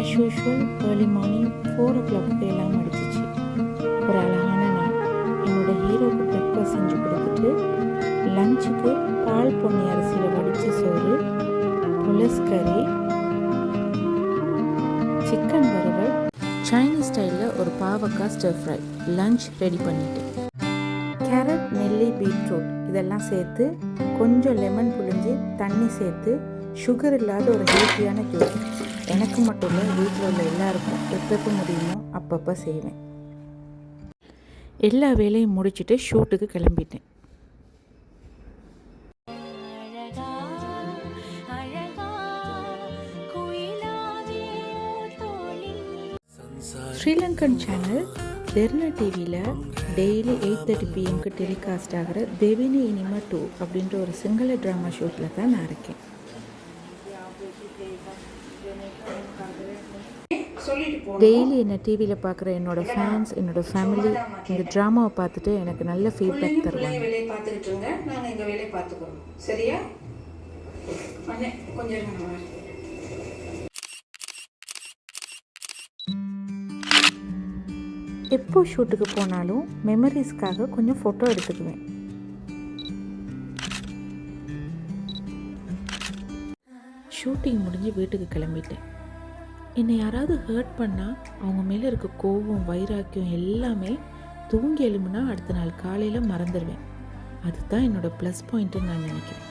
As usual early morning 4 o'clock எல்லாம் அடிச்சிச்சு. ஒரு அழகான நாள். என்னோட ஹீரோவுக்கு பிரேக்ஃபாஸ்ட் செஞ்சு கொடுத்துட்டு லஞ்சுக்கு பால் பொன்னி அரிசியில் வடித்த சோறு, புலஸ் கறி, சிக்கன் வறுவல், சைனீஸ் ஸ்டைலில் ஒரு பாவக்காய் ஸ்டர் ஃப்ரை லஞ்ச் ரெடி பண்ணிட்டேன். கேரட், நெல்லி, பீட்ரூட் இதெல்லாம் சேர்த்து கொஞ்சம் லெமன் புழிஞ்சு தண்ணி சேர்த்து சுகர் இல்லாத ஒரு ஹெல்த்தியான ஜூஸ். எனக்கு மட்டும் இல்லை, வீட்டில் உள்ள எல்லாருக்கும் எப்பப்போ முடியுமோ அப்பப்போ செய்வேன். எல்லா வேலையும் முடிச்சுட்டு ஷூட்டுக்கு கிளம்பிட்டேன். ஸ்ரீலங்கன் சேனல் தெர்னா டிவியில் டெய்லி 8:30 PM டெலிகாஸ்ட் ஆகிற தேவினி இனிமா 2 அப்படின்ற ஒரு சிங்கள ட்ராமா ஷூட்டில் தான் நான் இருக்கேன். டெய்லி என்னை டிவியில் பார்க்குற என்னோடய ஃபேன்ஸ், என்னோடய ஃபேமிலி இந்த ட்ராமாவை பார்த்துட்டு எனக்கு நல்ல ஃபீட்பேக் தருவாங்க. வேலையை பார்த்துக்கிட்டு இருங்க, நாங்கள் எங்கள் வேலையை பார்த்துக்கிறோம். சரியா? கொஞ்சம் எப்போ ஷூட்டுக்கு போனாலும் மெமரிஸ்க்காக கொஞ்சம் ஃபோட்டோ எடுத்துக்குவேன். ஷூட்டிங் முடிஞ்சு வீட்டுக்கு கிளம்பிட்டேன். என்னை யாராவது ஹர்ட் பண்ணால் அவங்க மேலே இருக்க கோபம், வைராக்கியம் எல்லாமே தூங்கி எழும்புனா அடுத்த நாள் காலையில் மறந்துடுவேன். அதுதான் என்னோடய ப்ளஸ் பாயிண்ட்டுன்னு நான் நினைக்கிறேன்.